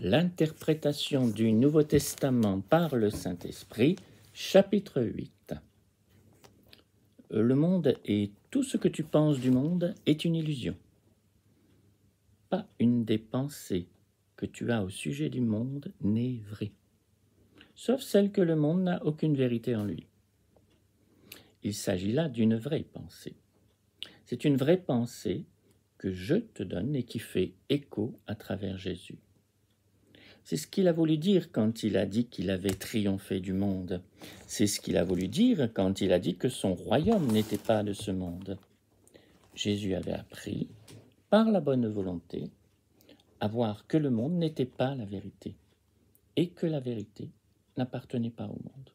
L'interprétation du Nouveau Testament par le Saint-Esprit, chapitre 8. Le monde et tout ce que tu penses du monde est une illusion. Pas une des pensées que tu as au sujet du monde n'est vraie, sauf celle que le monde n'a aucune vérité en lui. Il s'agit là d'une vraie pensée. C'est une vraie pensée que je te donne et qui fait écho à travers Jésus. C'est ce qu'il a voulu dire quand il a dit qu'il avait triomphé du monde. C'est ce qu'il a voulu dire quand il a dit que son royaume n'était pas de ce monde. Jésus avait appris, par la bonne volonté, à voir que le monde n'était pas la vérité et que la vérité n'appartenait pas au monde.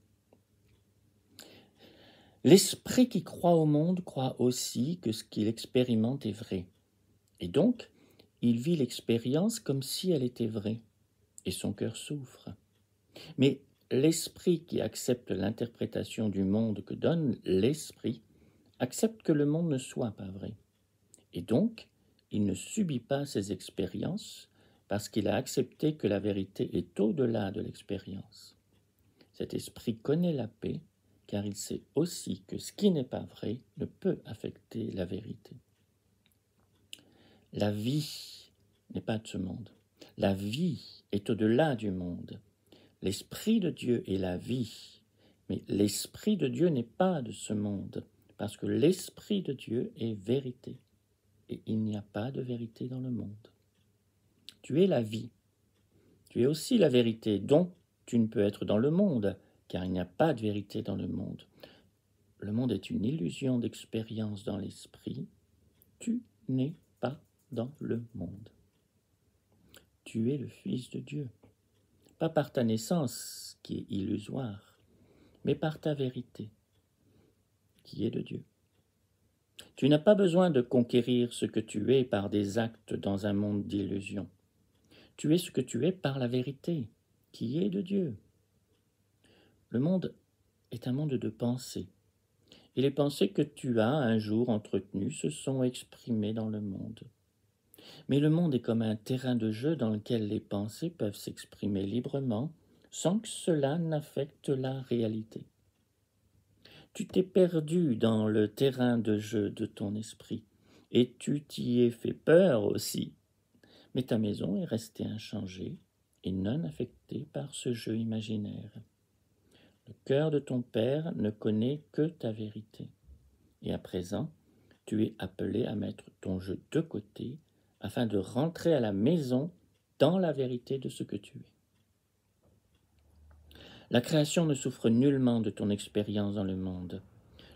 L'esprit qui croit au monde croit aussi que ce qu'il expérimente est vrai. Et donc, il vit l'expérience comme si elle était vraie. Et son cœur souffre. Mais l'esprit qui accepte l'interprétation du monde que donne l'esprit accepte que le monde ne soit pas vrai. Et donc, il ne subit pas ces expériences parce qu'il a accepté que la vérité est au-delà de l'expérience. Cet esprit connaît la paix car il sait aussi que ce qui n'est pas vrai ne peut affecter la vérité. La vie n'est pas de ce monde. La vie est au-delà du monde. L'Esprit de Dieu est la vie, mais l'Esprit de Dieu n'est pas de ce monde, parce que l'Esprit de Dieu est vérité, et il n'y a pas de vérité dans le monde. Tu es la vie, tu es aussi la vérité, dont tu ne peux être dans le monde, car il n'y a pas de vérité dans le monde. Le monde est une illusion d'expérience dans l'Esprit, tu n'es pas dans le monde. Tu es le Fils de Dieu, pas par ta naissance qui est illusoire, mais par ta vérité qui est de Dieu. Tu n'as pas besoin de conquérir ce que tu es par des actes dans un monde d'illusions. Tu es ce que tu es par la vérité qui est de Dieu. Le monde est un monde de pensées, et les pensées que tu as un jour entretenues se sont exprimées dans le monde. Mais le monde est comme un terrain de jeu dans lequel les pensées peuvent s'exprimer librement sans que cela n'affecte la réalité. Tu t'es perdu dans le terrain de jeu de ton esprit et tu t'y es fait peur aussi. Mais ta maison est restée inchangée et non affectée par ce jeu imaginaire. Le cœur de ton Père ne connaît que ta vérité. Et à présent, tu es appelé à mettre ton jeu de côté afin de rentrer à la maison dans la vérité de ce que tu es. La création ne souffre nullement de ton expérience dans le monde.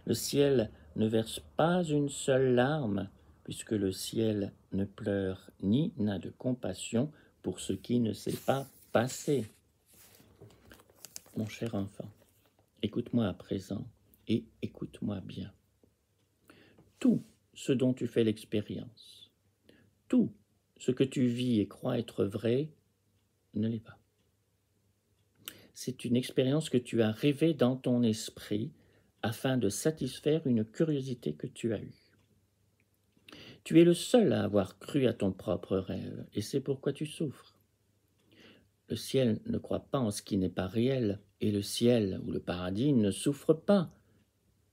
Le ciel ne verse pas une seule larme, puisque le ciel ne pleure ni n'a de compassion pour ce qui ne s'est pas passé. Mon cher enfant, écoute-moi à présent et écoute-moi bien. Tout ce dont tu fais l'expérience, tout ce que tu vis et crois être vrai, ne l'est pas. C'est une expérience que tu as rêvée dans ton esprit afin de satisfaire une curiosité que tu as eue. Tu es le seul à avoir cru à ton propre rêve, et c'est pourquoi tu souffres. Le ciel ne croit pas en ce qui n'est pas réel, et le ciel ou le paradis ne souffre pas,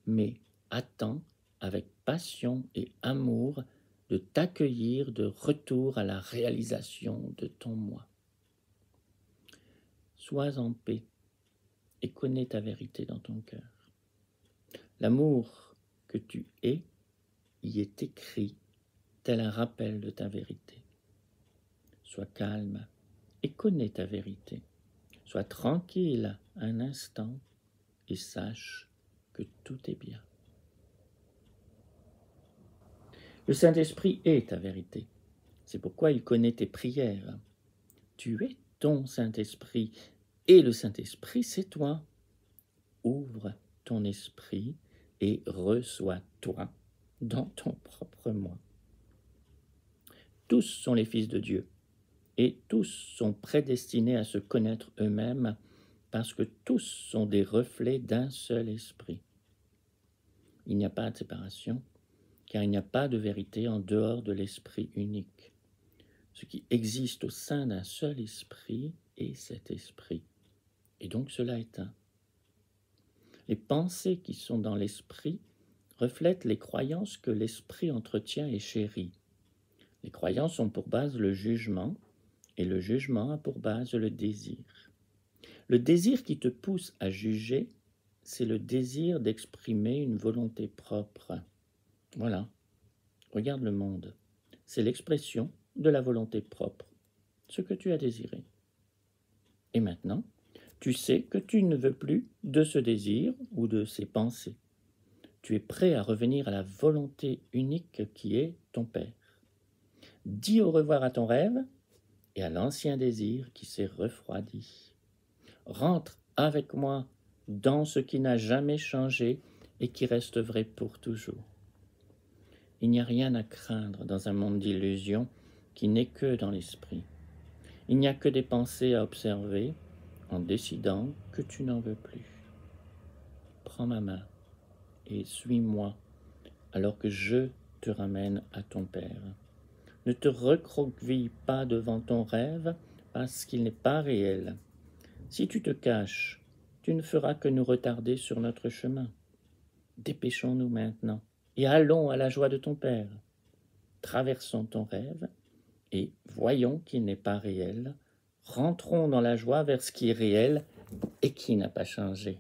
mais attend avec passion et amour de t'accueillir de retour à la réalisation de ton moi. Sois en paix et connais ta vérité dans ton cœur. L'amour que tu es y est écrit tel un rappel de ta vérité. Sois calme et connais ta vérité. Sois tranquille un instant et sache que tout est bien. Le Saint-Esprit est ta vérité. C'est pourquoi il connaît tes prières. Tu es ton Saint-Esprit et le Saint-Esprit, c'est toi. Ouvre ton esprit et reçois-toi dans ton propre moi. Tous sont les fils de Dieu et tous sont prédestinés à se connaître eux-mêmes parce que tous sont des reflets d'un seul esprit. Il n'y a pas de séparation, car il n'y a pas de vérité en dehors de l'esprit unique. Ce qui existe au sein d'un seul esprit est cet esprit. Et donc cela est un. Les pensées qui sont dans l'esprit reflètent les croyances que l'esprit entretient et chérit. Les croyances ont pour base le jugement, et le jugement a pour base le désir. Le désir qui te pousse à juger, c'est le désir d'exprimer une volonté propre. Voilà, regarde le monde. C'est l'expression de la volonté propre, ce que tu as désiré. Et maintenant, tu sais que tu ne veux plus de ce désir ou de ces pensées. Tu es prêt à revenir à la volonté unique qui est ton Père. Dis au revoir à ton rêve et à l'ancien désir qui s'est refroidi. Rentre avec moi dans ce qui n'a jamais changé et qui reste vrai pour toujours. Il n'y a rien à craindre dans un monde d'illusions qui n'est que dans l'esprit. Il n'y a que des pensées à observer en décidant que tu n'en veux plus. Prends ma main et suis-moi alors que je te ramène à ton Père. Ne te recroqueville pas devant ton rêve parce qu'il n'est pas réel. Si tu te caches, tu ne feras que nous retarder sur notre chemin. Dépêchons-nous maintenant et allons à la joie de ton Père. Traversons ton rêve et voyons qu'il n'est pas réel. Rentrons dans la joie vers ce qui est réel et qui n'a pas changé.